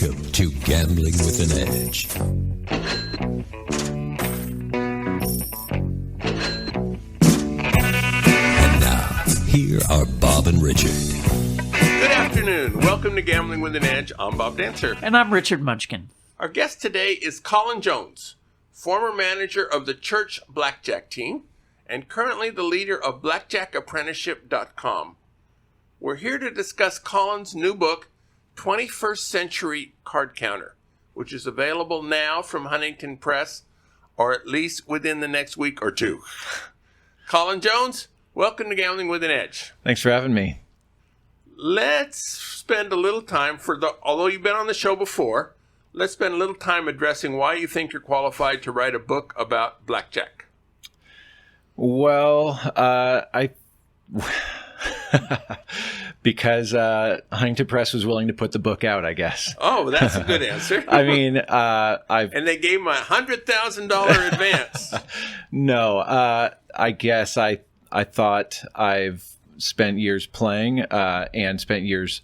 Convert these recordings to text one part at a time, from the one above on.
Welcome to Gambling with an Edge. And now, here are Bob and Richard. Good afternoon. Welcome to Gambling with an Edge. I'm Bob Dancer. And I'm Richard Munchkin. Our guest today is Colin Jones, former manager of the church Blackjack team and currently the leader of BlackjackApprenticeship.com. We're here to discuss Colin's new book, 21st Century Card Counter, which is available now from Huntington Press, or at least within the next week or two. Colin Jones, welcome to Gambling with an Edge. Thanks for having me. Let's spend a little time, although you've been on the show before, let's spend a little time addressing why you think you're qualified to write a book about blackjack. Well, because Huntington Press was willing to put the book out, I guess. Oh, that's a good answer. I mean, and they gave him a $100,000 advance. No, I guess I thought I've spent years playing and spent years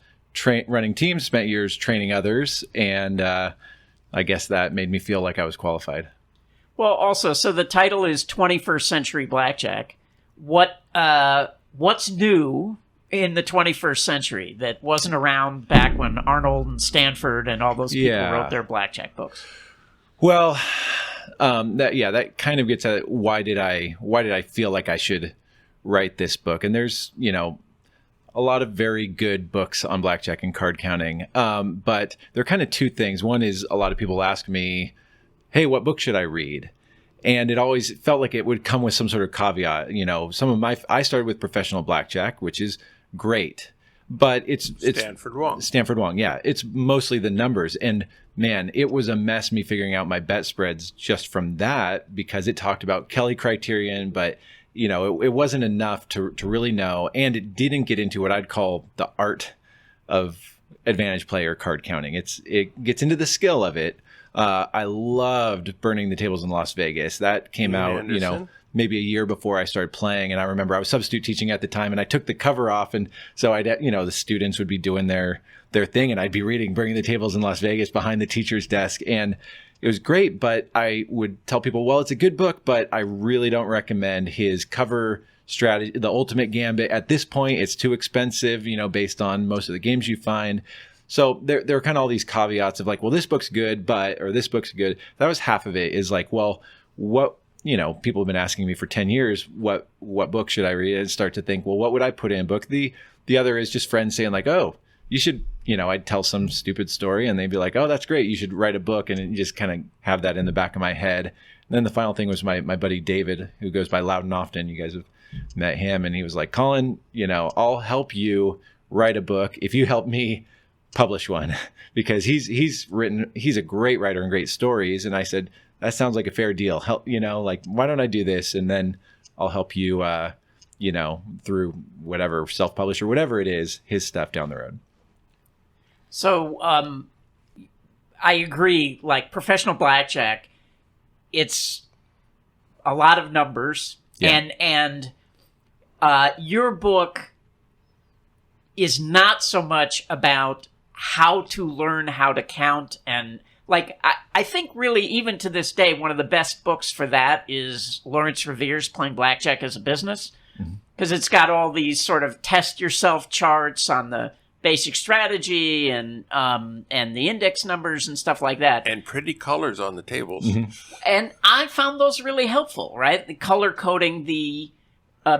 running teams, spent years training others, and I guess that made me feel like I was qualified. Well, also, so the title is 21st Century Blackjack. What's new in the 21st century that wasn't around back when Arnold and Stanford and all those people wrote their blackjack books? Well, that kind of gets at why did I feel like I should write this book? And there's, a lot of very good books on blackjack and card counting. But there are kind of two things. One is a lot of people ask me, hey, what book should I read? And it always felt like it would come with some sort of caveat. I started with Professional Blackjack, which is great, but it's Stanford Wong. Yeah. It's mostly the numbers. And man, it was a mess me figuring out my bet spreads just from that, because it talked about Kelly criterion, but it wasn't enough to really know. And it didn't get into what I'd call the art of advantage player card counting. It gets into the skill of it. I loved Burning the Tables in Las Vegas. That came out, maybe a year before I started playing. And I remember I was substitute teaching at the time, and I took the cover off. And so the students would be doing their thing, and I'd be reading Burning the Tables in Las Vegas behind the teacher's desk. And it was great, but I would tell people, well, it's a good book, but I really don't recommend his cover strategy, the ultimate gambit. At this point, it's too expensive, based on most of the games you find. So there are kind of all these caveats of like, well, this book's good, or this book's good. That was half of it, is like, well, what, people have been asking me for 10 years, what book should I read? And start to think, well, what would I put in a book? The other is just friends saying like, oh, you should, I'd tell some stupid story and they'd be like, oh, that's great. You should write a book. And you just kind of have that in the back of my head. And then the final thing was my buddy David, who goes by Loud and Often. You guys have met him. And he was like, Colin, I'll help you write a book if you help me publish one, because he's a great writer and great stories. And I said, that sounds like a fair deal. Help, why don't I do this? And then I'll help you, through whatever, self-publish or whatever it is, his stuff down the road. So, I agree, like Professional Blackjack, it's a lot of numbers, and your book is not so much about how to learn how to count. And I think really, even to this day, one of the best books for that is Lawrence Revere's Playing Blackjack as a Business, because it's got all these sort of test yourself charts on the basic strategy and the index numbers and stuff like that. And pretty colors on the tables. Mm-hmm. And I found those really helpful, right? The color coding the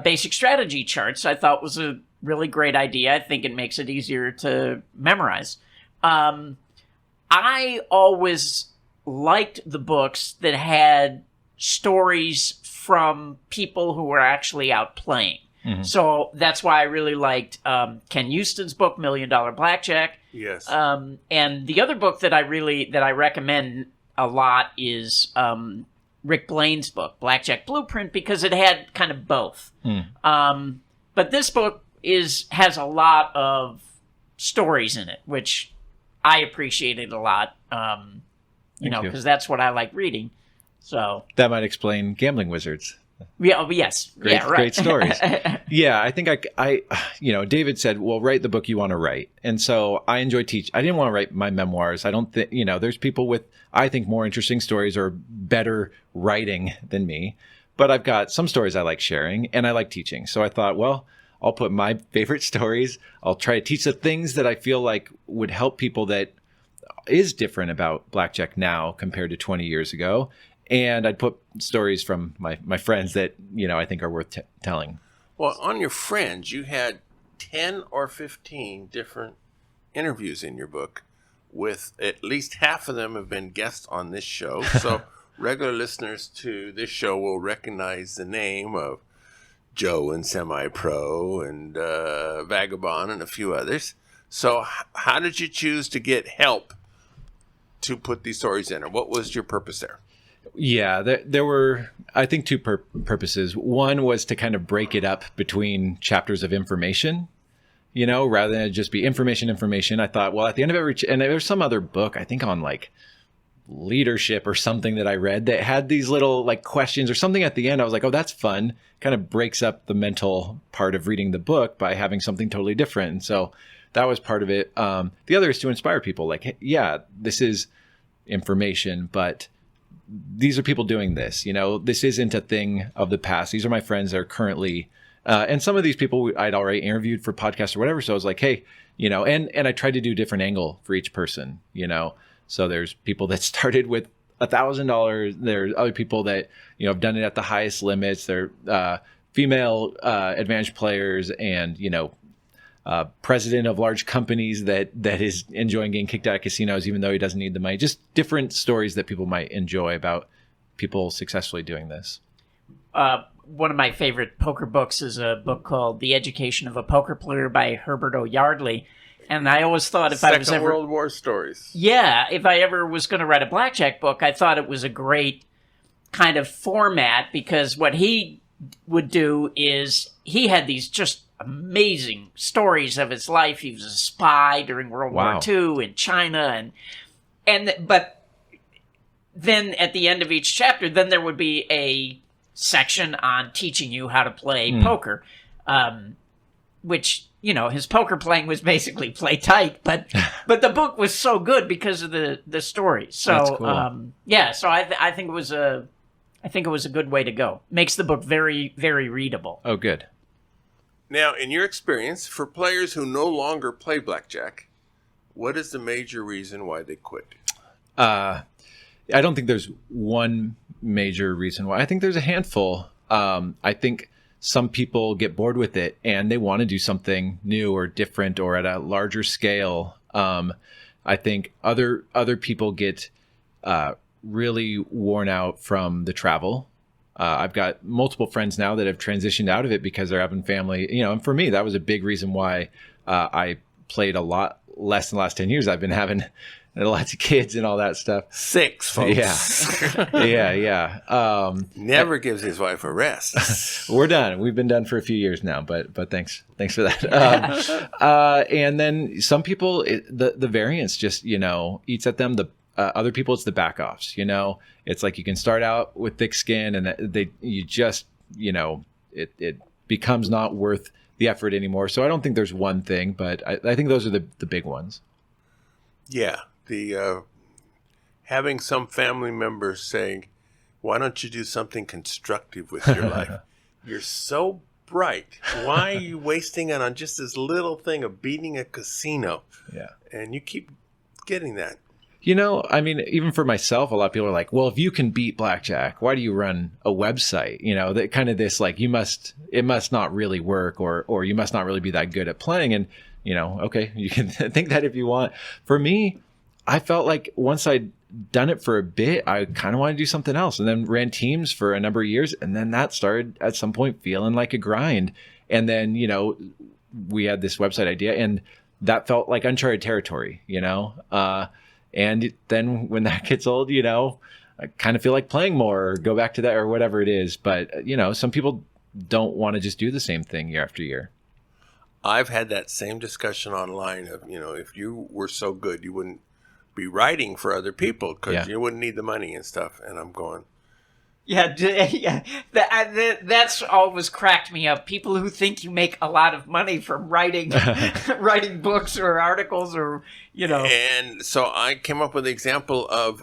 basic strategy charts I thought was a really great idea. I think it makes it easier to memorize. I always liked the books that had stories from people who were actually out playing. Mm-hmm. So that's why I really liked Ken Houston's book, $1 Million Blackjack. Yes. And the other book that I recommend a lot is Rick Blaine's book, Blackjack Blueprint, because it had kind of both. But this book has a lot of stories in it, which I appreciated a lot, because that's what I like reading. So that might explain Gambling Wizards. Yeah. Oh, yes. Great, yeah. Right. great stories. Yeah, I think David said, well, write the book you want to write. And so I enjoy teach. I didn't want to write my memoirs. I don't think, there's people with, I think, more interesting stories or better writing than me. But I've got some stories I like sharing and I like teaching. So I thought, well, I'll put my favorite stories. I'll try to teach the things that I feel like would help people that is different about Blackjack now compared to 20 years ago. And I'd put stories from my friends that, I think are worth telling. Well, on your friends, you had 10 or 15 different interviews in your book, with at least half of them have been guests on this show. So regular listeners to this show will recognize the name of Joe and Semi-Pro and Vagabond and a few others. So how did you choose to get help to put these stories in, or what was your purpose there? Yeah, there were, I think, two purposes. One was to kind of break it up between chapters of information, rather than just be information. I thought, well, at the end of every, and there's some other book, I think on like leadership or something that I read that had these little like questions or something at the end. I was like, oh, that's fun. Kind of breaks up the mental part of reading the book by having something totally different. And so that was part of it. The other is to inspire people. Like, hey, yeah, this is information, but these are people doing this. This isn't a thing of the past. These are my friends that are currently, and some of these people I'd already interviewed for podcasts or whatever. So I was like, hey, and I tried to do a different angle for each person. So there's people that started with $1,000. There's other people that, have done it at the highest limits. They're female advantage players and, president of large companies that is enjoying getting kicked out of casinos, even though he doesn't need the money. Just different stories that people might enjoy about people successfully doing this. One of my favorite poker books is a book called The Education of a Poker Player by Herbert O. Yardley. And I always thought if I was ever... World War stories. Yeah, if I ever was going to write a Blackjack book, I thought it was a great kind of format, because what he would do is he had these just amazing stories of his life. He was a spy during World War II in China, but then at the end of each chapter, then there would be a section on teaching you how to play poker, which, his poker playing was basically play tight, but the book was so good because of the stories. So that's cool. So I think it was a good way to go. Makes the book very, very readable. Oh, good. Now, in your experience, for players who no longer play Blackjack, what is the major reason why they quit? I don't think there's one major reason why. I think there's a handful. I think some people get bored with it and they want to do something new or different or at a larger scale. I think other people get really worn out from the travel. I've got multiple friends now that have transitioned out of it because they're having family, and for me, that was a big reason why I played a lot less in the last 10 years. I've been having lots of kids and all that stuff. 6, folks. Yeah. Never gives his wife a rest. We're done. We've been done for a few years now, but thanks for that. And then some people, the variance just, eats at them. The other people, it's the back offs, it's like you can start out with thick skin and it becomes not worth the effort anymore. So I don't think there's one thing, but I think those are the big ones. Yeah. The having some family members saying, why don't you do something constructive with your life? You're so bright. Why are you wasting it on just this little thing of beating a casino? Yeah. And you keep getting that. Even for myself, a lot of people are like, well, if you can beat Blackjack, why do you run a website? That kind of this, like, it must not really work or you must not really be that good at playing. And, okay, you can think that if you want. For me, I felt like once I'd done it for a bit, I kind of wanted to do something else, and then ran teams for a number of years. And then that started at some point feeling like a grind. And then, we had this website idea and that felt like uncharted territory, and then when that gets old, I kind of feel like playing more or go back to that or whatever it is. But, some people don't want to just do the same thing year after year. I've had that same discussion online of, if you were so good, you wouldn't be writing for other people because you wouldn't need the money and stuff. And I'm going, Yeah, yeah. That's always cracked me up. People who think you make a lot of money from writing books or articles or, And so I came up with the example of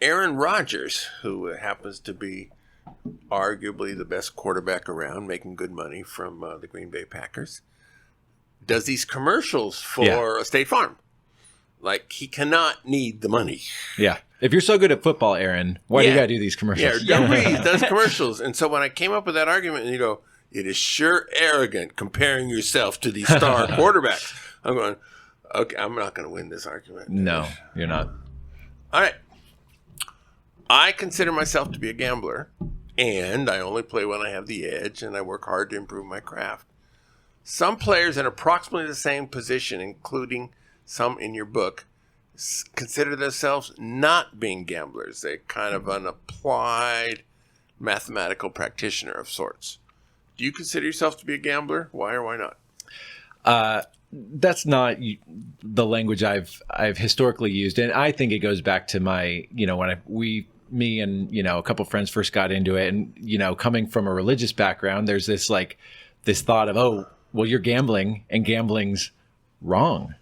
Aaron Rodgers, who happens to be arguably the best quarterback around, making good money from the Green Bay Packers, does these commercials for State Farm. Like, he cannot need the money. Yeah. If you're so good at football, Aaron, why do you got to do these commercials? Yeah, Drew Brees does commercials. And so when I came up with that argument, and you go, it is sure arrogant comparing yourself to these star quarterbacks. I'm going, okay, I'm not going to win this argument. No, you're not. All right. I consider myself to be a gambler, and I only play when I have the edge, and I work hard to improve my craft. Some players in approximately the same position, including some in your book, consider themselves not being gamblers. They're kind of an applied mathematical practitioner of sorts. Do you consider yourself to be a gambler? Why or why not? That's not the language I've historically used, and I think it goes back to my, when me and a couple friends first got into it, and coming from a religious background, there's this thought of, oh, well, you're gambling, and gambling's wrong.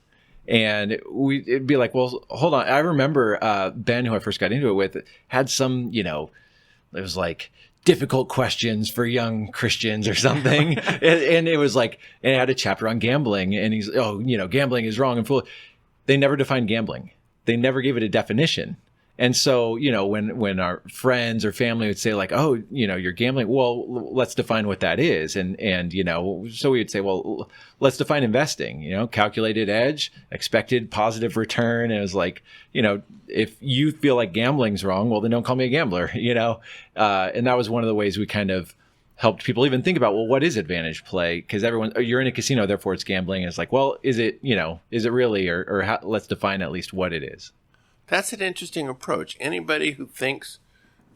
And it'd be like, well, hold on. I remember Ben, who I first got into it with, had some, it was like difficult questions for young Christians or something. and it was like, and it had a chapter on gambling. And he's, gambling is wrong and foolish. They never defined gambling. They never gave it a definition. And so, when our friends or family would say like, oh, you're gambling, well, let's define what that is. And so we would say, well, let's define investing, calculated edge, expected positive return. And it was like, if you feel like gambling's wrong, well, then don't call me a gambler, and that was one of the ways we kind of helped people even think about, well, what is advantage play? Because you're in a casino, therefore it's gambling. And it's like, well, is it really, or how, let's define at least what it is. That's an interesting approach. Anybody who thinks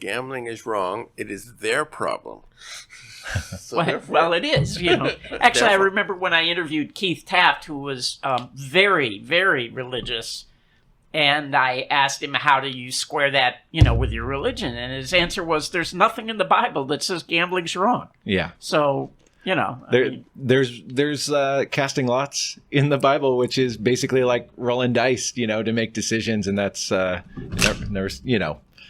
gambling is wrong, it is their problem. Well, it is. Actually, I remember when I interviewed Keith Taft, who was very, very religious, and I asked him, how do you square that, with your religion? And his answer was, there's nothing in the Bible that says gambling's wrong. Yeah. So... there's casting lots in the Bible, which is basically like rolling dice, to make decisions, and that's never.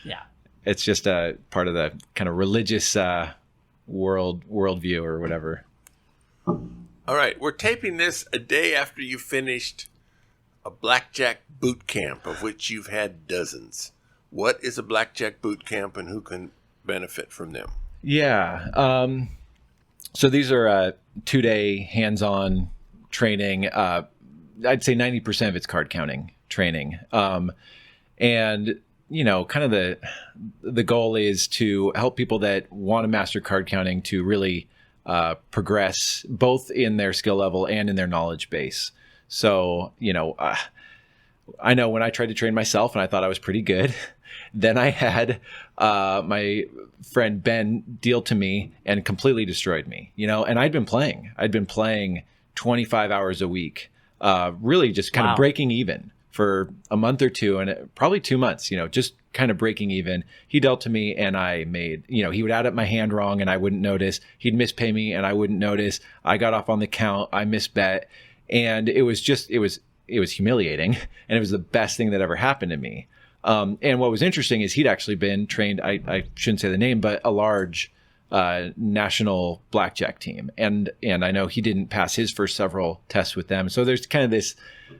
Yeah, it's just a part of the kind of religious worldview or whatever. All right, we're taping this a day after you finished a blackjack boot camp, of which you've had dozens. What is a blackjack boot camp, and who can benefit from them? Yeah. So these are 2-day hands-on training. I'd say 90% of it's card counting training. And, kind of the goal is to help people that want to master card counting to really progress both in their skill level and in their knowledge base. So, I know when I tried to train myself and I thought I was pretty good, then I had my friend Ben deal to me and completely destroyed me, and I'd been playing 25 hours a week, really just kind of breaking even for a month or two, and probably 2 months, just kind of breaking even. He dealt to me and I made, he would add up my hand wrong and I wouldn't notice. He'd mispay me and I wouldn't notice. I got off on the count. I misbet. And it was humiliating. And it was the best thing that ever happened to me. And what was interesting is he'd actually been trained, I shouldn't say the name, but a large national blackjack team. And I know he didn't pass his first several tests with them. So there's kind of this,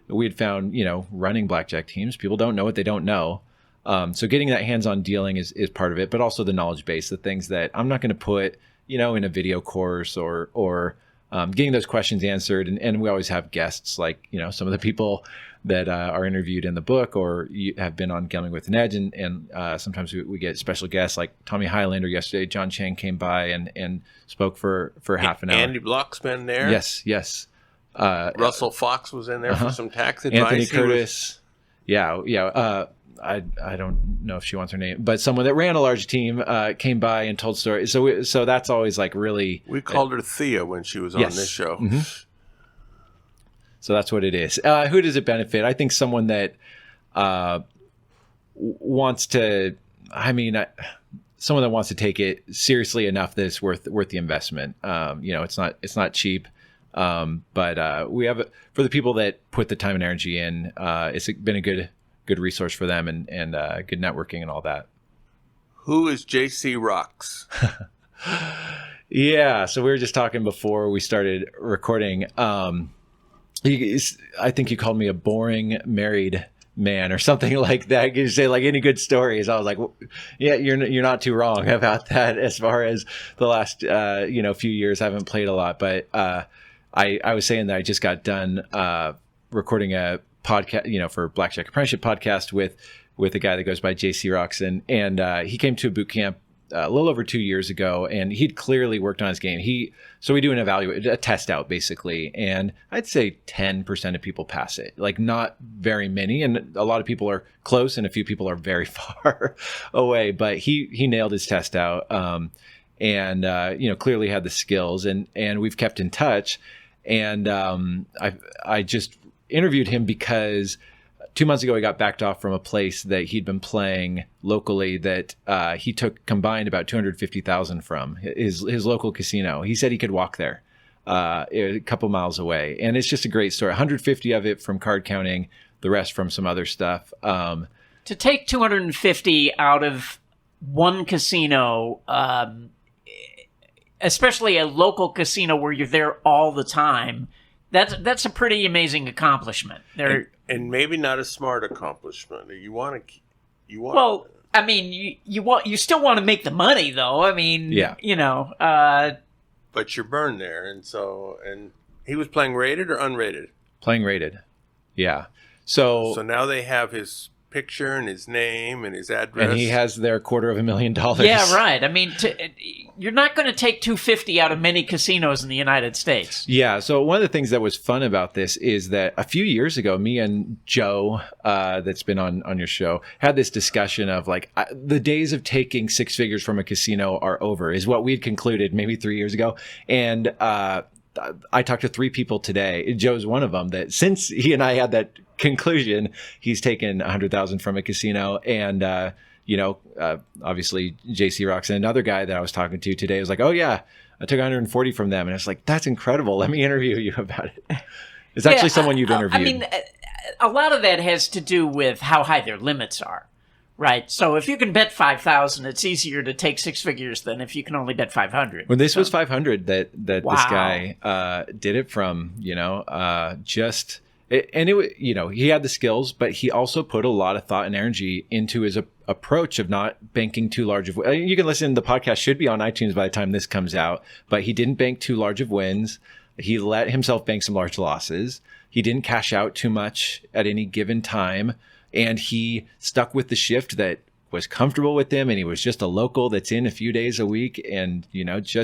we had found, running blackjack teams, people don't know what they don't know. So getting that hands-on dealing is part of it, but also the knowledge base, the things that I'm not going to put, in a video course or getting those questions answered. And we always have guests like, some of the people that are interviewed in the book or have been on Gambling with an Edge. And sometimes we get special guests like Tommy Highlander yesterday. John Chang came by and spoke for half an hour. Andy Block's been there. Yes. Russell Fox was in there for some tax advice. Anthony Curtis. Yeah. I don't know if she wants her name, but someone that ran a large team came by and told stories. So that's always like really. We called her Thea when she was on this show. Mm-hmm. So that's what it is. Who does it benefit? I think someone that wants to. I mean, someone that wants to take it seriously enough that it's worth the investment. It's not cheap. But we have, for the people that put the time and energy in, it's been a good resource for them and good networking and all that. Who is JC Rocks? Yeah. So we were just talking before we started recording. I think you called me a boring married man or something like that. You say like any good stories. I was like, well, yeah, you're not too wrong about that. As far as the last, few years, I haven't played a lot, but, I was saying that I just got done, recording a podcast, for Blackjack Apprenticeship podcast with a guy that goes by JC Rocks. And he came to a boot camp a little over 2 years ago, and he'd clearly worked on his game. So we do a test out basically. And I'd say 10% of people pass it, like not very many. And a lot of people are close and a few people are very far away, but he nailed his test out. And clearly had the skills, and we've kept in touch. And I just interviewed him because 2 months ago he got backed off from a place that he'd been playing locally that he took combined about $250,000 from his local casino. He said he could walk there a couple miles away, and it's just a great story. 150 of it from card counting, the rest from some other stuff. To take 250 out of one casino, especially a local casino where you're there all the time, that's a pretty amazing accomplishment. And maybe not a smart accomplishment. You want. Well, I mean, you still want to make the money, though. I mean, yeah. But you're burned there, and he was playing rated or unrated? Playing rated, yeah. So now they have his picture and his name and his address, and he has their $250,000. Yeah, right. I mean, you're not going to take 250 out of many casinos in the United States. Yeah. So one of the things that was fun about this is that a few years ago, me and Joe, that's been on your show, had this discussion of like the days of taking six figures from a casino are over, is what we'd concluded maybe 3 years ago. And I talked to three people today. Joe's one of them, that since he and I had that conclusion, he's taken 100,000 from a casino. And, obviously JC Rocks, and another guy that I was talking to today was like, oh yeah, I took 140 from them. And it's like, that's incredible. Let me interview you about it. It's actually someone you've interviewed. I mean, a lot of that has to do with how high their limits are, right? So if you can bet 5,000, it's easier to take six figures than if you can only bet 500. When this was 500 that Wow. This guy did it from, he had the skills, but he also put a lot of thought and energy into his approach of not banking too large of. You can listen. The podcast should be on iTunes by the time this comes out, but he didn't bank too large of wins. He let himself bank some large losses. He didn't cash out too much at any given time, and he stuck with the shift that was comfortable with him. And he was just a local that's in a few days a week, and not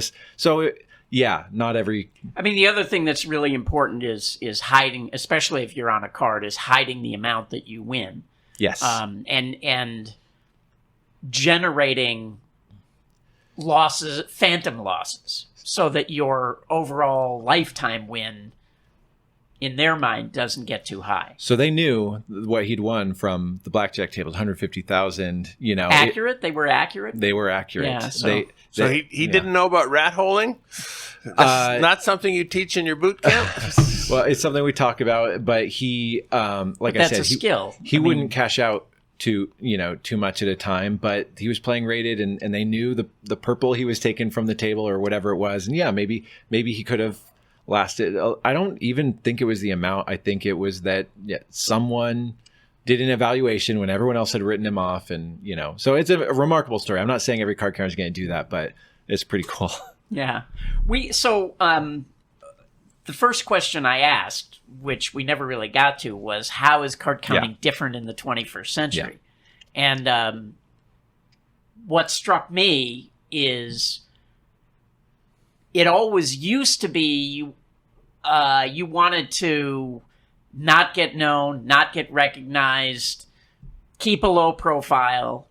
every. I mean, the other thing that's really important is hiding, especially if you're on a card, is hiding the amount that you win. Yes. And generating losses, phantom losses, so that your overall lifetime win, in their mind, doesn't get too high. So they knew what he'd won from the blackjack tables, 150,000. Accurate. They were accurate. They were accurate. Yeah, so he didn't know about rat holing. That's not something you teach in your boot camp. Well, it's something we talk about, but he, I said, that's a skill. He wouldn't cash out too much at a time, but he was playing rated, and they knew the purple he was taking from the table or whatever it was, and maybe he could have lasted. I don't even think it was the amount. I think it was that someone did an evaluation when everyone else had written him off, and so it's a remarkable story. I'm not saying every card counter is going to do that, but it's pretty cool. Yeah. The first question I asked, which we never really got to, was how is card counting different in the 21st century? Yeah. And what struck me is it always used to be you wanted to not get known, not get recognized, keep a low profile.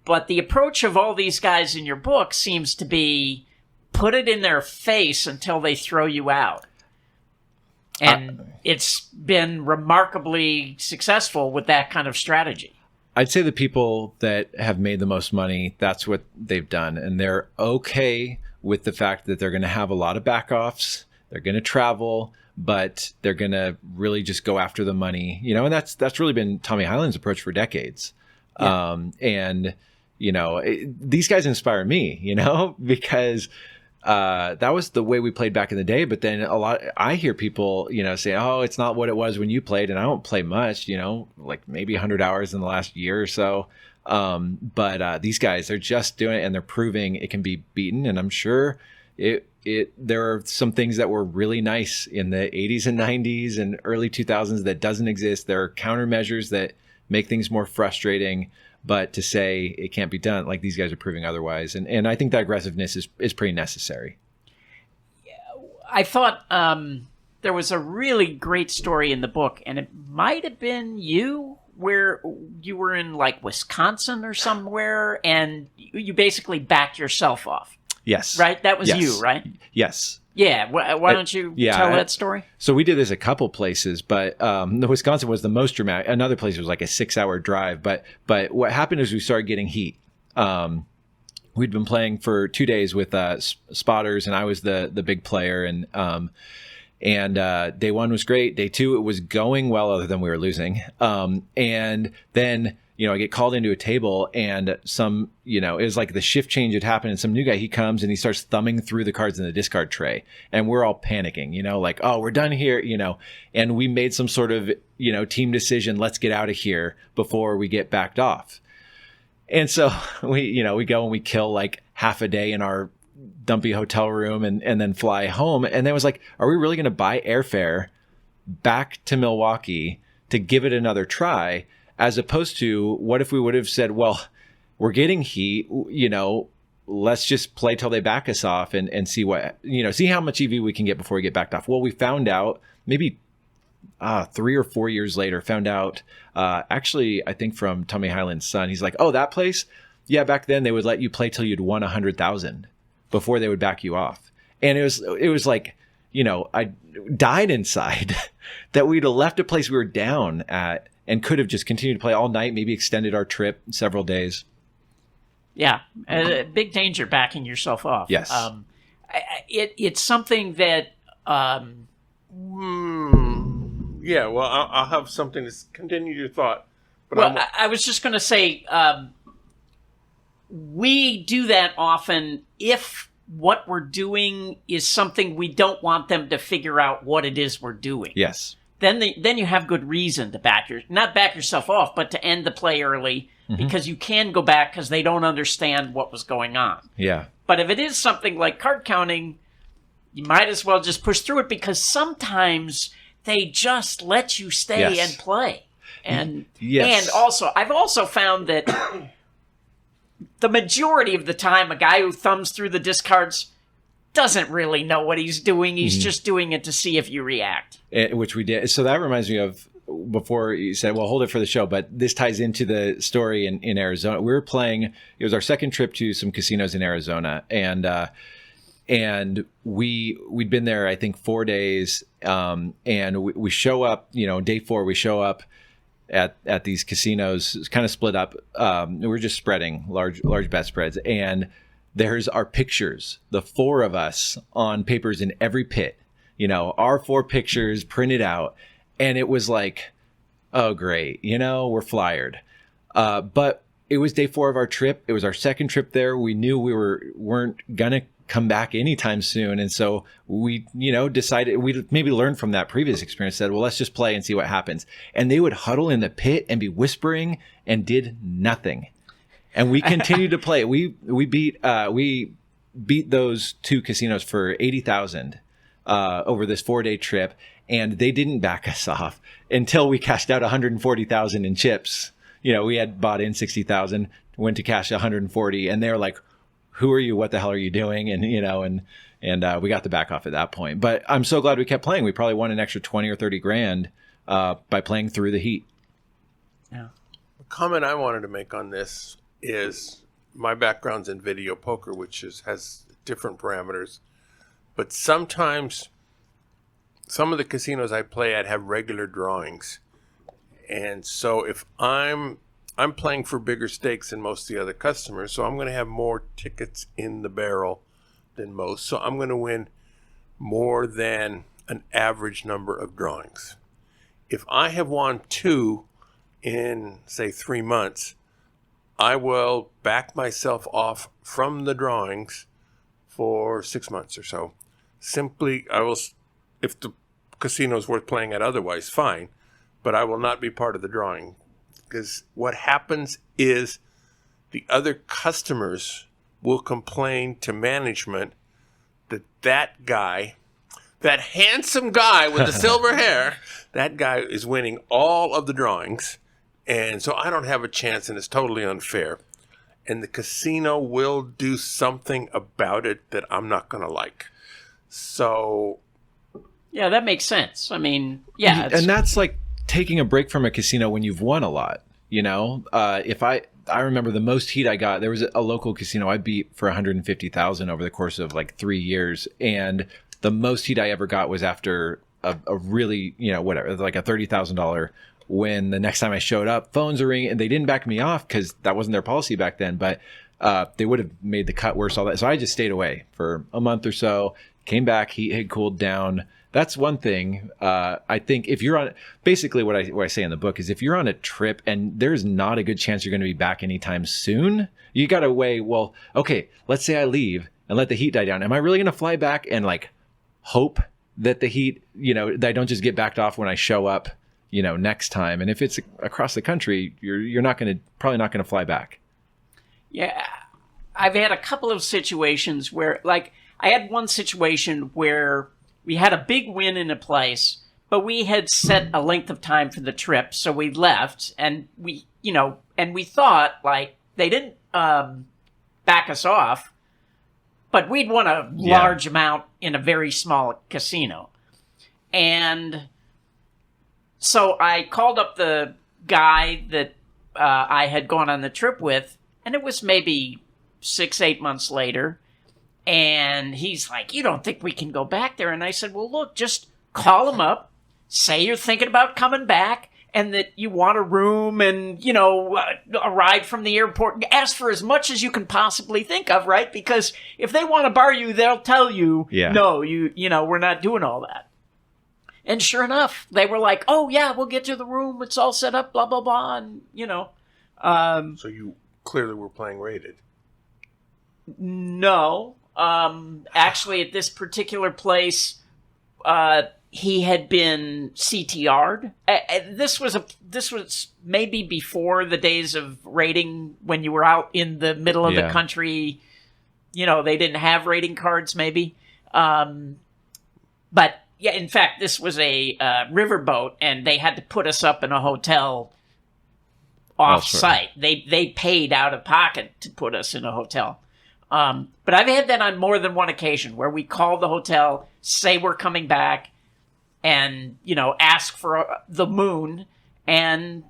But the approach of all these guys in your book seems to be put it in their face until they throw you out. And it's been remarkably successful with that kind of strategy. I'd say the people that have made the most money, that's what they've done. And they're okay with the fact that they're going to have a lot of back-offs. They're going to travel, but they're going to really just go after the money, and that's really been Tommy Highland's approach for decades. Yeah. These guys inspire me, because that was the way we played back in the day. But then I hear people, say, oh, it's not what it was when you played. And I don't play much, like maybe 100 hours in the last year or so. But these guys, they're just doing it and they're proving it can be beaten. And I'm sure there are some things that were really nice in the 80s and 90s and early 2000s that doesn't exist. There are countermeasures that make things more frustrating. But to say it can't be done, like these guys are proving otherwise. And I think that aggressiveness is pretty necessary. I thought there was a really great story in the book, and it might have been you, where you were in like Wisconsin or somewhere, and you basically backed yourself off. Yes. Right? That was you, right? Yes. Yeah. Why don't you tell that story? So we did this a couple places, but the Wisconsin was the most dramatic. Another place was like a 6-hour drive. But what happened is we started getting heat. We'd been playing for 2 days with spotters, and I was the big player. And day one was great. Day two, it was going well, other than we were losing. And then I get called into a table, and it was like the shift change had happened, and some new guy, he comes and he starts thumbing through the cards in the discard tray, and we're all panicking, like, oh, we're done here, and we made some sort of, team decision, let's get out of here before we get backed off. And so we go and we kill like half a day in our dumpy hotel room and then fly home. And then it was like, are we really going to buy airfare back to Milwaukee to give it another try? As opposed to, what if we would have said, well, we're getting heat, let's just play till they back us off and see see how much EV we can get before we get backed off. Well, we found out maybe 3 or 4 years later, actually, I think from Tommy Highland's son, he's like, oh, that place? Yeah, back then they would let you play till you'd won 100,000 before they would back you off. And it was like, I died inside that we'd have left a place we were down at and could have just continued to play all night, maybe extended our trip several days. Yeah. Big danger backing yourself off. Yes. It's something that... Yeah, well, I'll have something to continue your thought. But I was just going to say, we do that often if what we're doing is something we don't want them to figure out what it is we're doing. Yes. Then you have good reason to not back yourself off, but to end the play early, because you can go back because they don't understand what was going on. Yeah. But if it is something like card counting, you might as well just push through it, because sometimes they just let you stay and play. And also, I've also found that the majority of the time, a guy who thumbs through the discards doesn't really know what he's doing. He's just doing it to see if you react. Which we did. So that reminds me of before you said, well, hold it for the show, but this ties into the story in Arizona. We were playing, it was our second trip to some casinos in Arizona. And we'd been there, I think, 4 days. And we show up, day 4, we show up at these casinos. It's kind of split up. We're just spreading large bet spreads. And there's our pictures, the 4 of us on papers in every pit, our 4 pictures printed out. And it was like, oh, great, we're flyered. But it was day 4 of our trip. It was our second trip there. We knew we weren't going to come back anytime soon. And so we, decided we maybe learned from that previous experience, said, well, let's just play and see what happens. And they would huddle in the pit and be whispering and did nothing. And we continued to play. We beat those 2 casinos for $80,000 over this 4-day trip, and they didn't back us off until we cashed out $140,000 in chips. We had bought in $60,000, went to cash $140,000, and they're like, "Who are you? What the hell are you doing?" And we got the back off at that point. But I'm so glad we kept playing. We probably won an extra 20 or 30 grand by playing through the heat. Yeah. The comment I wanted to make on this is my background's in video poker, which has different parameters. But sometimes some of the casinos I play at have regular drawings. And so if I'm I'm playing for bigger stakes than most of the other customers, so I'm going to have more tickets in the barrel than most. So I'm going to win more than an average number of drawings. If I have won 2 in, say, 3 months, I will back myself off from the drawings for 6 months or so. Simply, if the casino is worth playing at otherwise, fine, but I will not be part of the drawing. Because what happens is the other customers will complain to management that guy, that handsome guy with the silver hair, that guy is winning all of the drawings. And so I don't have a chance, and it's totally unfair. And the casino will do something about it that I'm not going to like. So... yeah, that makes sense. I mean, yeah. And that's like taking a break from a casino when you've won a lot, you know? If I remember the most heat I got, there was a local casino I beat for $150,000 over the course of like 3 years. And the most heat I ever got was after a really, you know, whatever, like a $30,000 win. The next time I showed up, phones are ringing, and they didn't back me off because that wasn't their policy back then, but they would have made the cut worse, all that. So I just stayed away for a month or so, came back, heat had cooled down. That's one thing. I think if you're on, basically what I say in the book is if you're on a trip and there's not a good chance you're going to be back anytime soon, you got to weigh, well, okay, let's say I leave and let the heat die down. Am I really going to fly back and like hope that the heat, you know, that I don't just get backed off when I show up, you know, next time? And if it's across the country, you're probably not going to fly back. Yeah. I've had a couple of situations where, like, I had one situation where we had a big win in a place, but we had set a length of time for the trip, so we left, and we thought, like, they didn't back us off, but we'd won a large amount in a very small casino. And so I called up the guy that I had gone on the trip with, and it was maybe 6-8 months later. And he's like, you don't think we can go back there? And I said, well, look, just call him up, say you're thinking about coming back, and that you want a room and, you know, a ride from the airport. Ask for as much as you can possibly think of, right? Because if they want to bar you, they'll tell you, no, you know, we're not doing all that. And sure enough, they were like, oh, yeah, we'll get you the room. It's all set up, blah, blah, blah. And, you know. So you clearly were playing rated. No. Actually, at this particular place, he had been CTR'd. This was maybe before the days of rating, when you were out in the middle of the country. You know, they didn't have rating cards, maybe. But yeah, in fact, this was a riverboat, and they had to put us up in a hotel off-site. They paid out of pocket to put us in a hotel. But I've had that on more than one occasion where we call the hotel, say we're coming back, and, you know, ask for the moon. And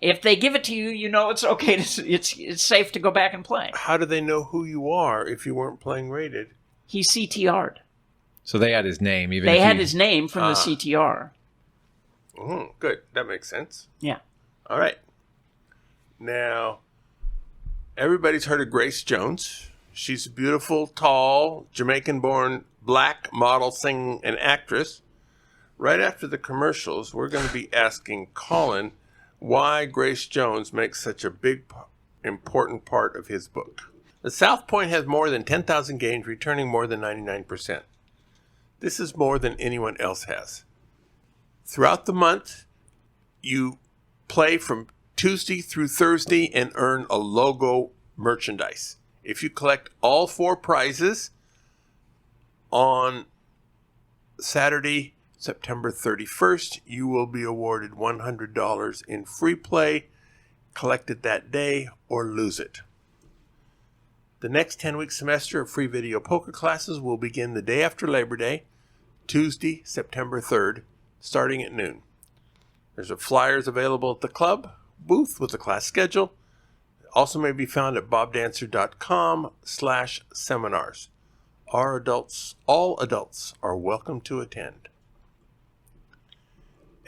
if they give it to you, you know it's okay. It's safe to go back and play. How do they know who you are if you weren't playing rated? He CTR'd. So they had his name. They had his name from the CTR. Good. That makes sense. Yeah. All right. Now, everybody's heard of Grace Jones. She's a beautiful, tall, Jamaican-born black model, singer, and actress. Right after the commercials, we're going to be asking Colin why Grace Jones makes such a big, important part of his book. The South Point has more than 10,000 games, returning more than 99%. This is more than anyone else has. Throughout the month, you play from Tuesday through Thursday and earn a logo merchandise. If you collect all 4 prizes on Saturday, September 31st, you will be awarded $100 in free play, collected that day, or lose it. The next 10-week semester of free video poker classes will begin the day after Labor Day, Tuesday, September 3rd, starting at noon. There's flyers available at the club booth with the class schedule. Also may be found at bobdancer.com/seminars. All adults are welcome to attend.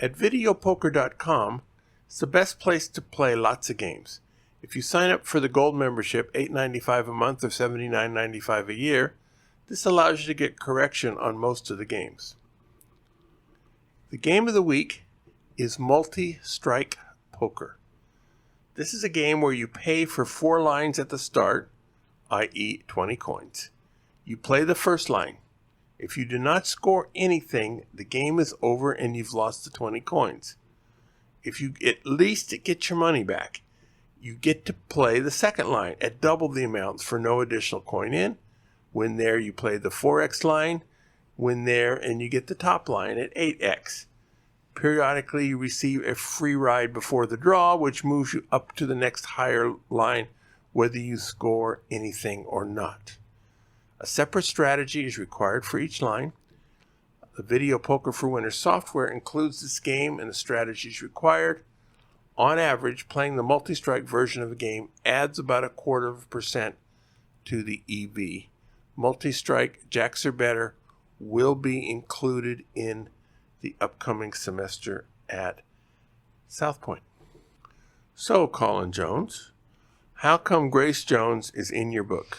At videopoker.com, it's the best place to play lots of games. If you sign up for the gold membership, $8.95 a month or $79.95 a year, this allows you to get correction on most of the games. The game of the week is multi-strike poker. This is a game where you pay for 4 lines at the start, i.e. 20 coins. You play the first line. If you do not score anything, the game is over and you've lost the 20 coins. If you at least get your money back, you get to play the second line at double the amounts for no additional coin in. Win there, you play the 4x line. Win there, and you get the top line at 8x. Periodically, you receive a free ride before the draw, which moves you up to the next higher line, whether you score anything or not. A separate strategy is required for each line. The Video Poker for Winners software includes this game and the strategies required. On average, playing the multi-strike version of a game adds about 0.25% to the EV. Multi-strike, jacks or better, will be included in the upcoming semester at South Point. So, Colin Jones, how come Grace Jones is in your book?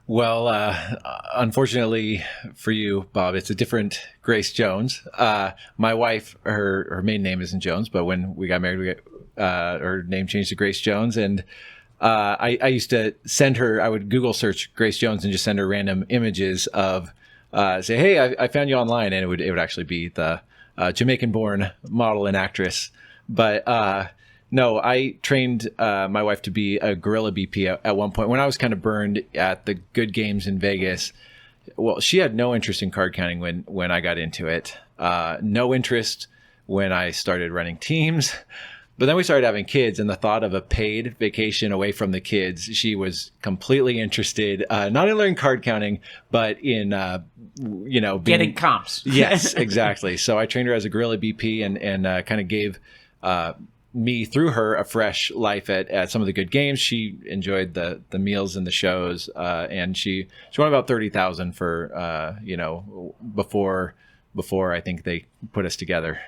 Well, unfortunately for you, Bob, it's a different Grace Jones. My wife, her maiden name isn't Jones, but when we got married, her name changed to Grace Jones. And I used to send her, I would Google search Grace Jones and just send her random images of, say, hey, I found you online. And it would actually be the Jamaican-born model and actress. But no, I trained my wife to be a guerrilla BP at one point when I was kind of burned at the good games in Vegas. Well, she had no interest in card counting when I got into it. No interest when I started running teams. But then we started having kids, and the thought of a paid vacation away from the kids, she was completely interested, not in learning card counting, but in, getting comps. Yes, exactly. So I trained her as a guerrilla BP and kind of gave me, through her, a fresh life at some of the good games. She enjoyed the meals and the shows, and she won about 30,000 for, before I think they put us together.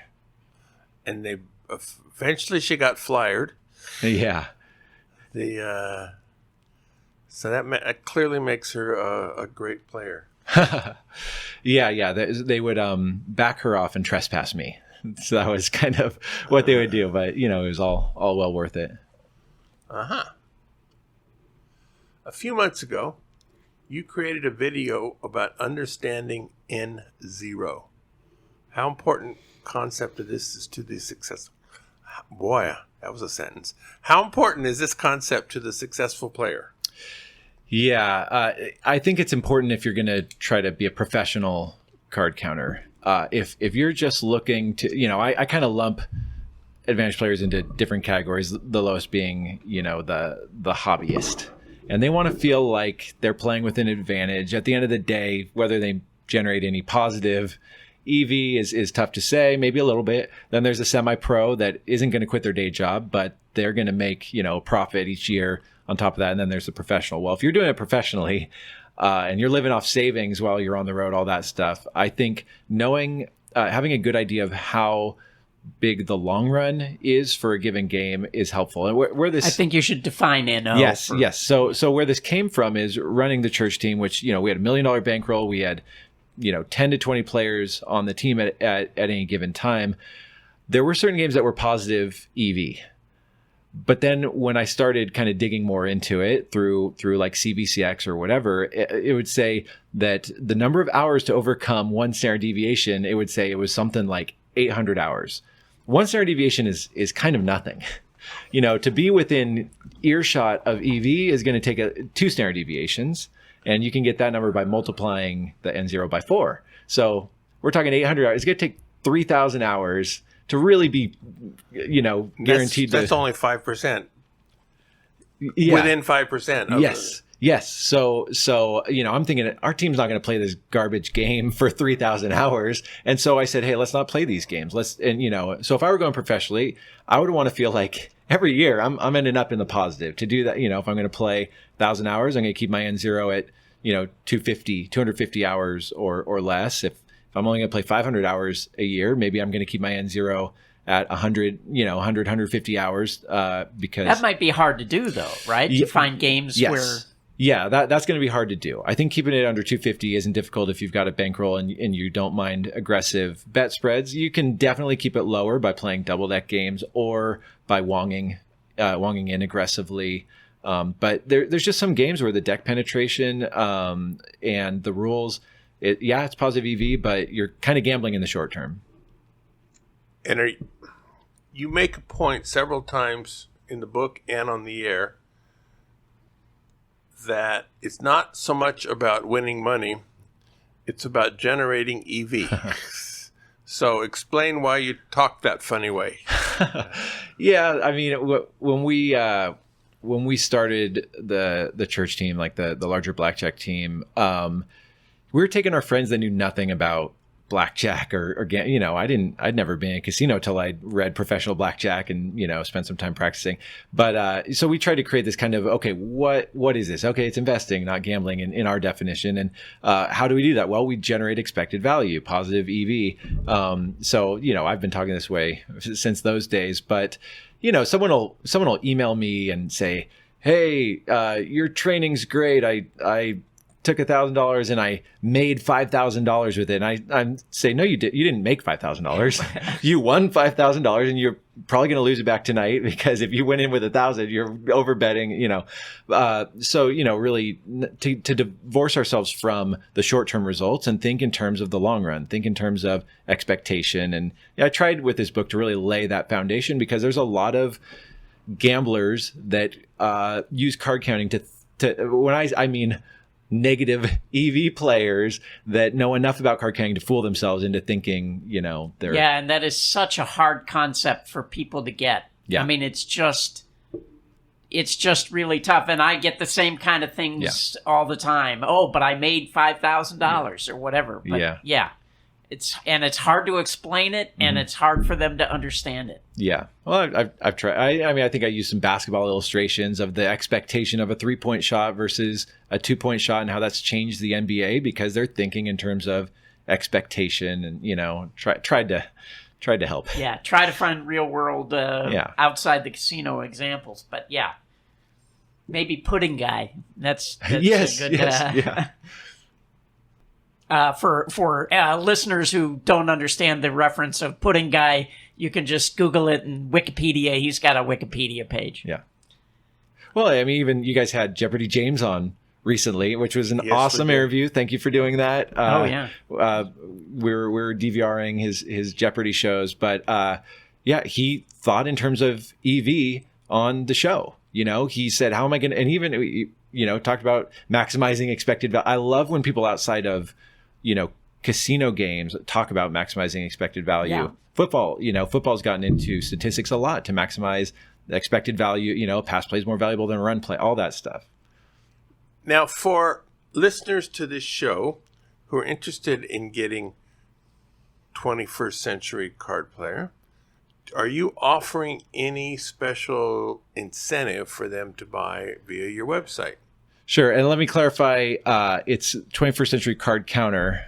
And they eventually she got flyered. Yeah. So that clearly makes her a great player. Yeah. They would back her off and trespass me. So that was kind of what they would do, but it was all well worth it. Uh-huh. A few months ago, you created a video about understanding N0. How important concept of this is to the success? Boy, that was a sentence. How important is this concept to the successful player? Yeah, I think it's important if you're going to try to be a professional card counter. If you're just looking to, I kind of lump advantage players into different categories, the lowest being, the hobbyist. And they want to feel like they're playing with an advantage. At the end of the day, whether they generate any positive EV is tough to say, maybe a little bit. Then there's a semi-pro that isn't going to quit their day job, but they're going to make, profit each year on top of that. And then there's the professional. Well, if you're doing it professionally, and you're living off savings while you're on the road, all that stuff, I think knowing, having a good idea of how big the long run is for a given game is helpful. And where this, I think you should define NO. Yes. So where this came from is running the church team, which, we had $1 million bankroll. We had, 10 to 20 players on the team at any given time. There were certain games that were positive EV. But then when I started kind of digging more into it through like CVCX or whatever, it would say that the number of hours to overcome one standard deviation, it would say it was something like 800 hours. One standard deviation is kind of nothing. To be within earshot of EV is going to take 2 standard deviations, and you can get that number by multiplying the N0 by 4. So we're talking 800 hours. It's going to take 3,000 hours to really be, guaranteed. That's only 5%. Yeah. Within 5%. Yes. So I'm thinking our team's not going to play this garbage game for 3,000 hours. And so I said, hey, let's not play these games. So if I were going professionally, I would want to feel like every year I'm ending up in the positive. To do that, if I'm going to play 1,000 hours, I'm going to keep my N0 at, 250 hours or less. If I'm only going to play 500 hours a year, maybe I'm going to keep my N0 at 100, 150 hours, because That might be hard to do, though, right? To find games where... Yeah, that's going to be hard to do. I think keeping it under 250 isn't difficult if you've got a bankroll and you don't mind aggressive bet spreads. You can definitely keep it lower by playing double deck games or by wonging in aggressively. But there's just some games where the deck penetration and the rules, it's positive EV, but you're kind of gambling in the short term. And you make a point several times in the book and on the air that it's not so much about winning money, it's about generating EV. So explain why you talk that funny way. Yeah, I mean, when we started the church team, like the larger blackjack team, we were taking our friends that knew nothing about blackjack or I'd never been in a casino till I read Professional Blackjack and spent some time practicing. But so we tried to create this kind of, okay, what is this? Okay, it's investing, not gambling in our definition. And how do we do that? Well, we generate expected value, positive EV. So I've been talking this way since those days. But someone will email me and say, hey, your training's great. I took $1,000 and I made $5,000 with it. And I say, no, you didn't make $5,000. You won $5,000 and you're probably going to lose it back tonight, because if you went in with 1,000, you're over betting, So, really to divorce ourselves from the short-term results and think in terms of the long run, think in terms of expectation. And I tried with this book to really lay that foundation, because there's a lot of gamblers that use card counting to when I mean negative EV players that know enough about card counting to fool themselves into thinking, they're... Yeah, and that is such a hard concept for people to get. Yeah. I mean, it's just really tough. And I get the same kind of things all the time. Oh, but I made $5,000 or whatever. But yeah. It's hard to explain it, and it's hard for them to understand it. Yeah. Well, I've tried. I think I used some basketball illustrations of the expectation of a 3-point shot versus a 2-point shot and how that's changed the NBA, because they're thinking in terms of expectation, and, tried to help. Yeah. Try to find real world, outside the casino examples. But yeah, maybe Pudding Guy. That's yes, a good, yeah. For listeners who don't understand the reference of Pudding Guy, you can just Google it in Wikipedia. He's got a Wikipedia page. Yeah. Well, I mean, even you guys had Jeopardy James on recently, which was an awesome interview. Thank you for doing that. We're DVRing his Jeopardy shows, but he thought in terms of EV on the show. He said, how am I going to, and even, talked about maximizing expected value. I love when people outside of, casino games talk about maximizing expected value. Yeah. Football's gotten into statistics a lot to maximize the expected value. A pass play is more valuable than a run play, all that stuff. Now, for listeners to this show who are interested in getting 21st Century Card Player, are you offering any special incentive for them to buy via your website? Sure. And let me clarify, it's 21st Century Card Counter.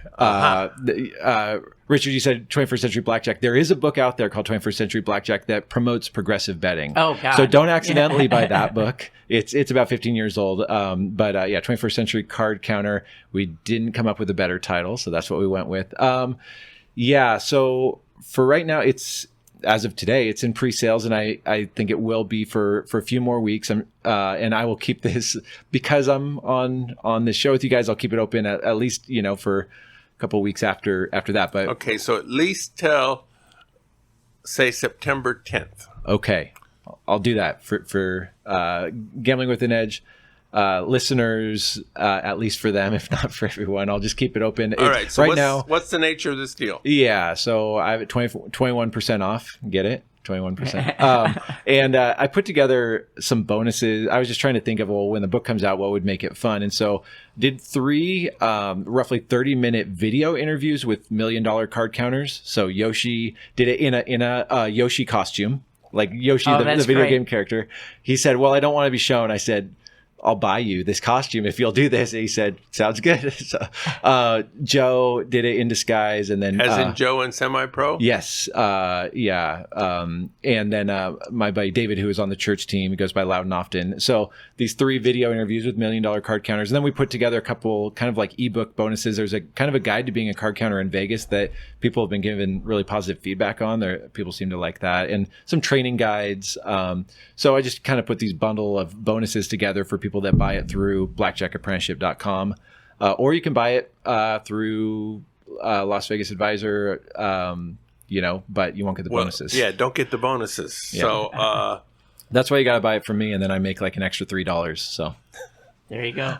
Richard, you said 21st Century Blackjack. There is a book out there called 21st Century Blackjack that promotes progressive betting. Oh, God. So don't accidentally buy that book. It's about 15 years old. But 21st Century Card Counter. We didn't come up with a better title, so that's what we went with. So for right now, as of today, it's in pre-sales, and I think it will be for a few more weeks. And I will keep this, because I'm on this show with you guys, I'll keep it open at least, for a couple of weeks after that. But okay, so at least till, say, September 10th. Okay, I'll do that for Gambling with an Edge listeners, at least for them, if not for everyone. I'll just keep it open. All right. So now, what's the nature of this deal? Yeah. So I have it 21% off. Get it? 21%. And I put together some bonuses. I was just trying to think of, when the book comes out, what would make it fun? And so did 3 roughly 30-minute video interviews with $1 million card counters. So Yoshi did it in a Yoshi costume, like Yoshi, the video game character. He said, well, I don't want to be shown. I said, I'll buy you this costume if you'll do this. And he said, sounds good. So, Joe did it in disguise. And then, as in Joe and Semi-Pro? Yes. Yeah. And then, my buddy David, who is on the church team, he goes by Loud and Often. So these 3 video interviews with $1 Million card counters. And then we put together a couple kind of like ebook bonuses. There's a kind of a guide to being a card counter in Vegas that people have been given really positive feedback on. People seem to like that, and some training guides. So I just kind of put these bundle of bonuses together for people that buy it through blackjackapprenticeship.com, or you can buy it through Las Vegas Advisor, but you won't get the bonuses. Yeah, don't get the bonuses. Yeah. So that's why you got to buy it from me, and then I make like an extra $3. So There you go.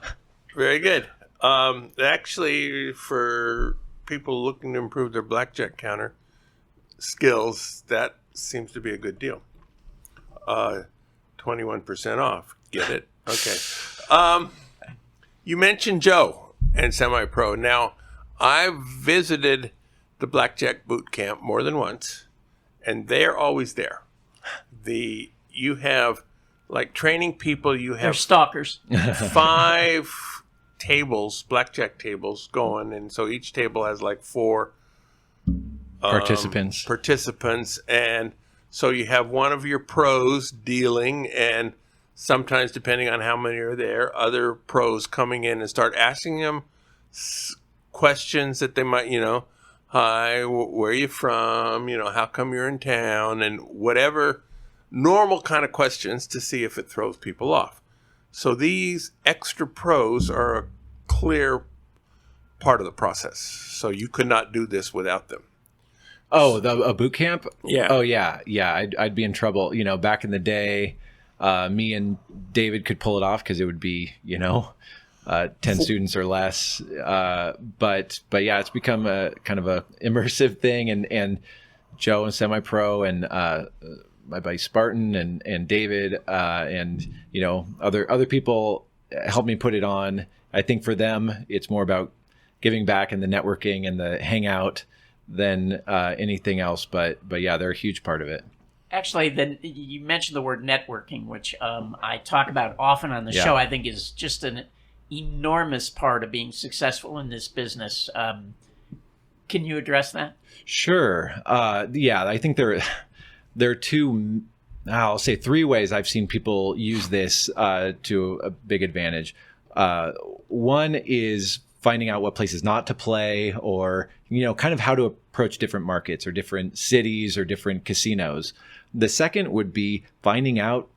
very good. Actually, for people looking to improve their blackjack counter skills, that seems to be a good deal. 21% off. Get it? Okay. You mentioned Joe and Semi-Pro. Now, I've visited the Blackjack boot camp more than once, and they're always there. You have, like, training people, you They're have stalkers. 5 tables, blackjack tables going, and so each table has like 4 participants, and so you have one of your pros dealing, and sometimes, depending on how many are there, other pros coming in and start asking them questions that they might, hi, where are you from, how come you're in town, and whatever normal kind of questions to see if it throws people off. So these extra pros are a clear part of the process. So you could not do this without them. Oh, a boot camp? Yeah. Oh, yeah. Yeah, I'd be in trouble. Back in the day, me and David could pull it off because it would be, 10 students or less. But yeah, it's become a kind of a immersive thing. And Joe and Semi-Pro and my buddy Spartan and David and other people helped me put it on. I think for them it's more about giving back and the networking and the hangout than anything else. But yeah, they're a huge part of it. Actually, then you mentioned the word networking, which I talk about often on the show. I think is just an enormous part of being successful in this business. Can you address that? Sure. Yeah, I think there are 2, I'll say 3 ways I've seen people use this to a big advantage. One is finding out what places not to play, or, kind of how to approach different markets or different cities or different casinos. The second would be finding out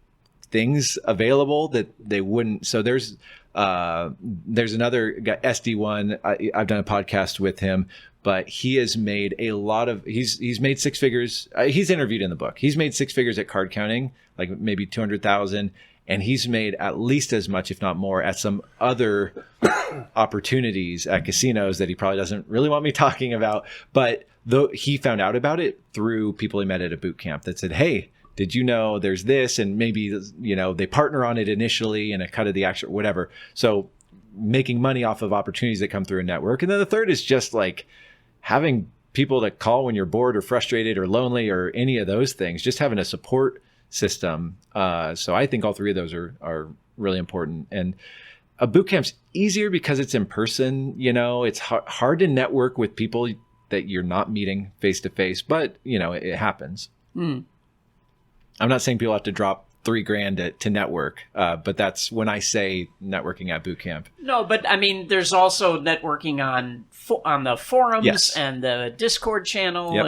things available that they wouldn't. So there's another guy, SD1. I've done a podcast with him, but he has made a lot of, he's made 6 figures. He's interviewed in the book. He's made 6 figures at card counting, like maybe 200,000. And he's made at least as much, if not more, at some other opportunities at casinos that he probably doesn't really want me talking about. But though he found out about it through people he met at a boot camp that said, hey, did you know there's this? And maybe, they partner on it initially and a cut of the action, whatever. So making money off of opportunities that come through a network. And then the third is just like having people to call when you're bored or frustrated or lonely or any of those things, just having a support system. So I think all 3 of those are really important. And a boot camp's easier because it's in person. It's hard to network with people that you're not meeting face to face, but it happens. I'm not saying people have to drop $3,000 to network, but that's when I say networking at boot camp. No, but I mean, there's also networking on the forums Yes. and the Discord channel, Yep.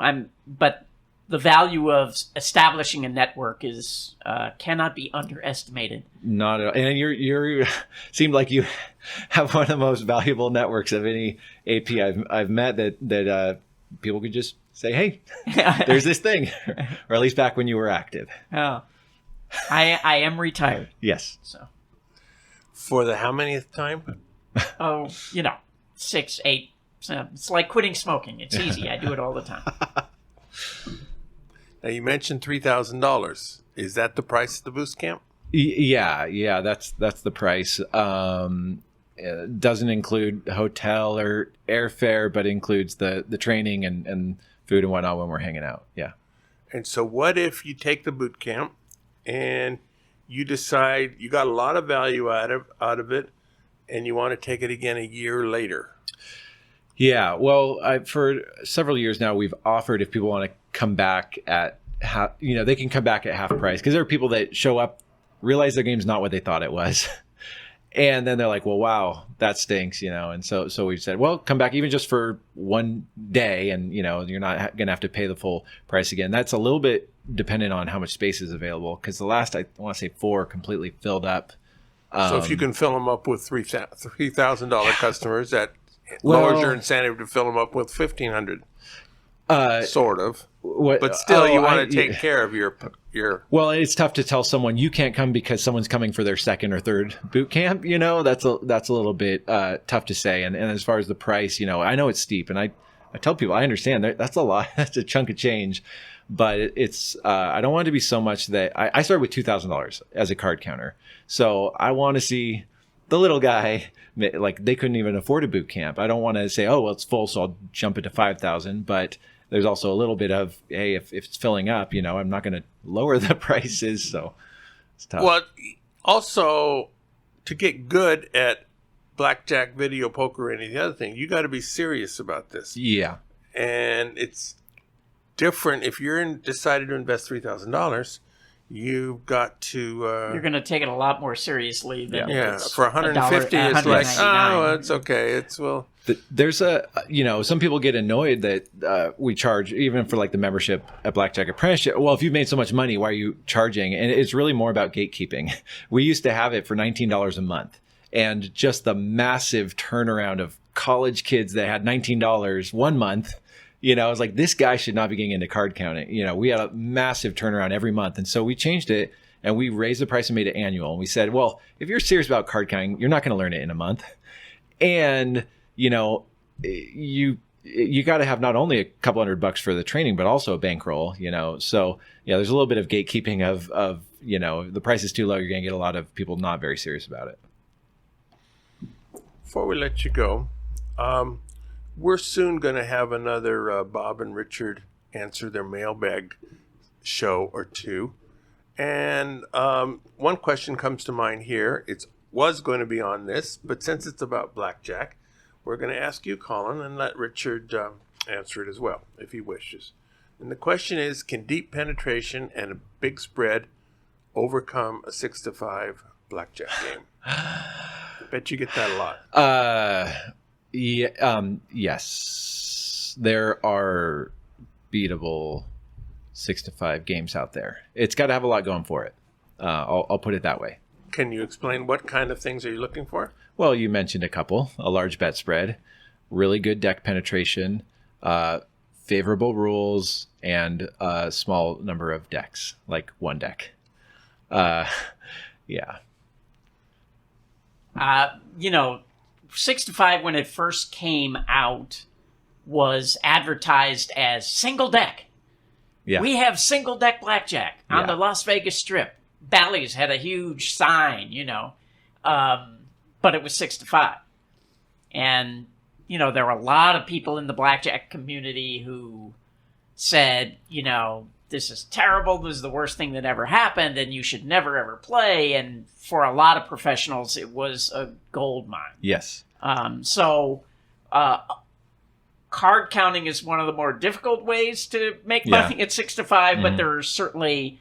and but the value of establishing a network is cannot be underestimated. Not at all. And you seem like you have one of the most valuable networks of any AP I've met that people could just say, hey, there's this thing, or at least back when you were active. Oh, I am retired. Yes. So, For the how manyth time? 6, 8. So it's like quitting smoking. It's easy. I do it all the time. Now, you mentioned $3,000. Is that the price of the boot camp? Yeah, that's the price. It doesn't include hotel or airfare, but includes the training and food and whatnot when we're hanging out. Yeah. And so what if you take the boot camp and you decide you got a lot of value out of it, and you want to take it again a year later. Yeah, well, for several years now, we've offered if people want to come back at half, they can come back at half price, because there are people that show up, realize their game's not what they thought it was, and then they're like, well, wow, that stinks, and so we've said, well, come back even just for one day, and you're not going to have to pay the full price again. That's a little bit dependent on how much space is available, because the last, I want to say 4 completely filled up. So if you can fill them up with $3,000 customers, that lowers your incentive to fill them up with 1,500. Sort of. But still, you want to take care of your. Well, it's tough to tell someone you can't come because someone's coming for their second or third boot camp. That's a little bit tough to say. And as far as the price, I know it's steep, and I tell people I understand that's a lot. That's a chunk of change. But it's I don't want it to be so much that I started with $2,000 as a card counter. So I want to see the little guy, like they couldn't even afford a boot camp. I don't want to say, oh, well, it's full, so I'll jump it to 5,000. But there's also a little bit of, hey, if it's filling up, I'm not going to lower the prices. So it's tough. Well, also to get good at blackjack, video poker, or any of the other thing, you got to be serious about this. Yeah. And it's different if you're decided to invest $3,000. You've got to. You're going to take it a lot more seriously than for 150. It's like, oh, it's okay. It's There's some people get annoyed that we charge even for like the membership at Blackjack Apprenticeship. Well, if you've made so much money, why are you charging? And it's really more about gatekeeping. We used to have it for $19 a month, and just the massive turnaround of college kids that had $19 one month. I was like, this guy should not be getting into card counting. We had a massive turnaround every month. And so we changed it, and we raised the price and made it annual. And we said, well, if you're serious about card counting, you're not going to learn it in a month. And, you got to have not only a couple $100 for the training, but also a bankroll, So, there's a little bit of gatekeeping of the price is too low. You're going to get a lot of people not very serious about it. Before we let you go, we're soon going to have another Bob and Richard answer their mailbag show or two. And one question comes to mind here. It was going to be on this, but since it's about blackjack, we're going to ask you, Colin, and let Richard answer it as well, if he wishes. And the question is, can deep penetration and a big spread overcome a 6-5 blackjack game? I bet you get that a lot. Yes, there are beatable 6-5 games out there. It's got to have a lot going for it. I'll put it that way. Can you explain what kind of things are you looking for? Well, you mentioned a couple: a large bet spread, really good deck penetration, favorable rules, and a small number of decks, like one deck. Yeah. 6-5 when it first came out was advertised as single deck. Yeah. We have single deck blackjack on the Las Vegas Strip. Bally's had a huge sign, but it was 6-5. And, there were a lot of people in the blackjack community who said, this is terrible. This is the worst thing that ever happened, and you should never, ever play. And for a lot of professionals, it was a gold mine. Yes. Card counting is one of the more difficult ways to make money at 6-5, but there's certainly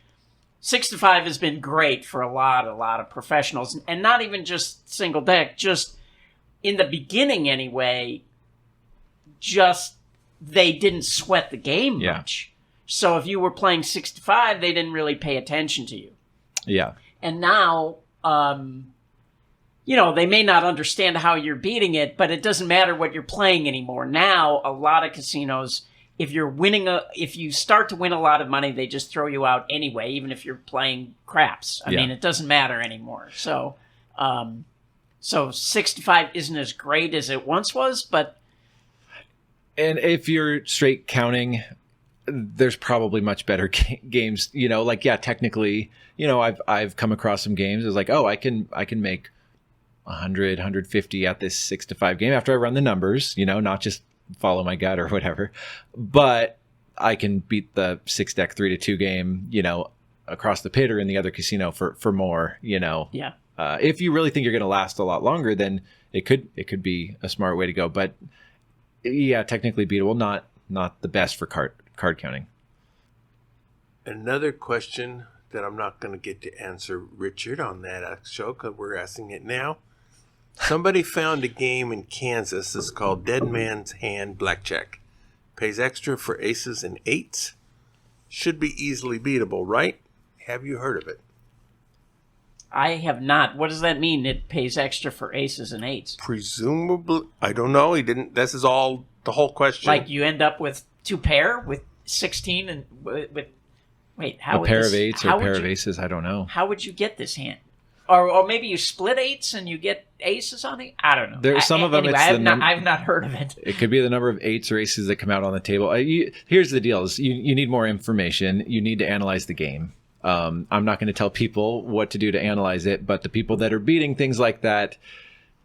6-5 has been great for a lot of professionals, and not even just single deck, just in the beginning anyway, just they didn't sweat the game much. So if you were playing 6-5, they didn't really pay attention to you. Yeah. And now, they may not understand how you're beating it, but it doesn't matter what you're playing anymore. Now, a lot of casinos, if you start to win a lot of money, they just throw you out anyway, even if you're playing craps. I mean, it doesn't matter anymore. So 6-5 isn't as great as it once was, but. And if you're straight counting, there's probably much better games, technically, I've come across some games. It's like, oh, I can make 100, 150 at this 6-5 game after I run the numbers, not just follow my gut or whatever, but I can beat the 6-deck 3-2 game, across the pit or in the other casino for more, Yeah. If you really think you're going to last a lot longer, then it could be a smart way to go. But yeah, technically beatable, not the best for card counting. Another question that I'm not going to get to answer, Richard, on that show, because we're asking it now. Somebody found a game in Kansas that's called Dead Man's Hand Blackjack. Pays extra for aces and eights. Should be easily beatable, right? Have you heard of it? I have not. What does that mean? It pays extra for aces and eights. Presumably, I don't know. He didn't. This is all the whole question. Like you end up with 2 pair with 16 and with. Wait, how A would pair this, of eights or how a pair would of you, aces? I don't know. How would you get this hand? Or maybe you split eights and you get aces on it? I don't know. There's some of them. Anyway, I've not heard of it. It could be the number of eights or aces that come out on the table. Here's the deal: is you need more information. You need to analyze the game. I'm not going to tell people what to do to analyze it, but the people that are beating things like that,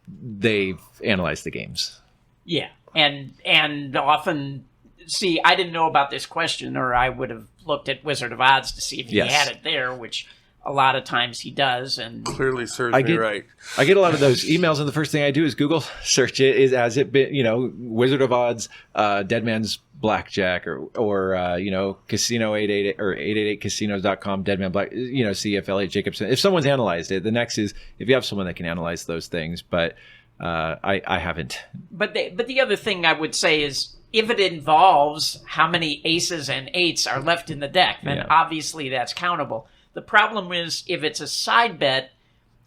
they've analyzed the games. Yeah, and often, see, I didn't know about this question, or I would have looked at Wizard of Odds to see if he had it there, which a lot of times he does. And clearly serves me right. I get a lot of those emails, and the first thing I do is Google search it. Is as it been, Wizard of Odds, Dead Man's Blackjack, or Casino 888 or 888casinos.com, Dead Man Black, see if Elliot Jacobson, if someone's analyzed it. The next is if you have someone that can analyze those things, but I haven't. But the other thing I would say is, if it involves how many aces and eights are left in the deck, then obviously that's countable. The problem is if it's a side bet,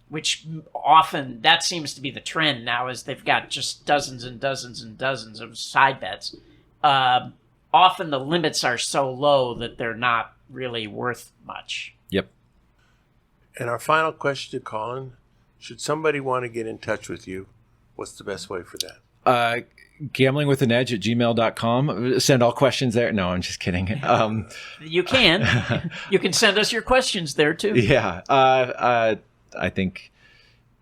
which often that seems to be the trend now, is they've got just dozens and dozens and dozens of side bets. Often the limits are so low that they're not really worth much. Yep. And our final question to Colin, should somebody want to get in touch with you, what's the best way for that? gamblingwithanedge@gmail.com. Send all questions there. No, I'm just kidding. You can. You can send us your questions there, too. Yeah. I think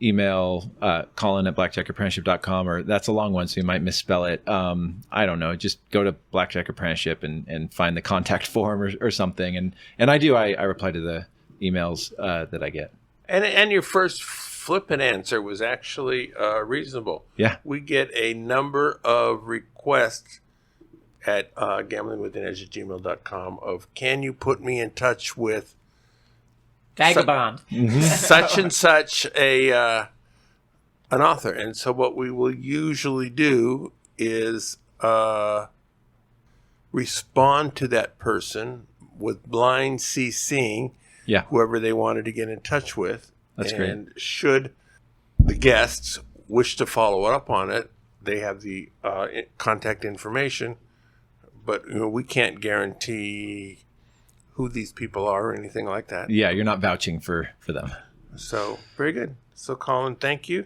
email Colin at blackjackapprenticeship.com, or that's a long one, so you might misspell it. I don't know. Just go to Blackjack Apprenticeship and find the contact form or something. And I reply to the emails that I get. And your first flippant answer was actually reasonable. Yeah. We get a number of requests at gamblingwithanedge@gmail.com of, can you put me in touch with Vagabond. such and such an author. And so what we will usually do is respond to that person with blind CCing whoever they wanted to get in touch with. That's great. And should the guests wish to follow up on it, they have the contact information. But we can't guarantee who these people are or anything like that. Yeah, you're not vouching for them. So, very good. So, Colin, thank you.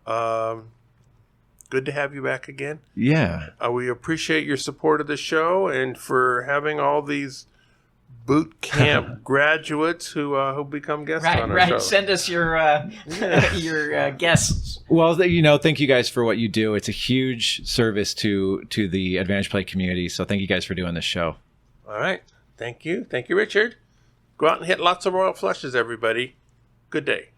Good to have you back again. Yeah. We appreciate your support of the show and for having all these boot camp graduates who become guests on our show. Send us your guests. Well, thank you guys for what you do. It's a huge service to the Advantage Play community. So thank you guys for doing this show. All right. Thank you. Thank you, Richard. Go out and hit lots of royal flushes, everybody. Good day.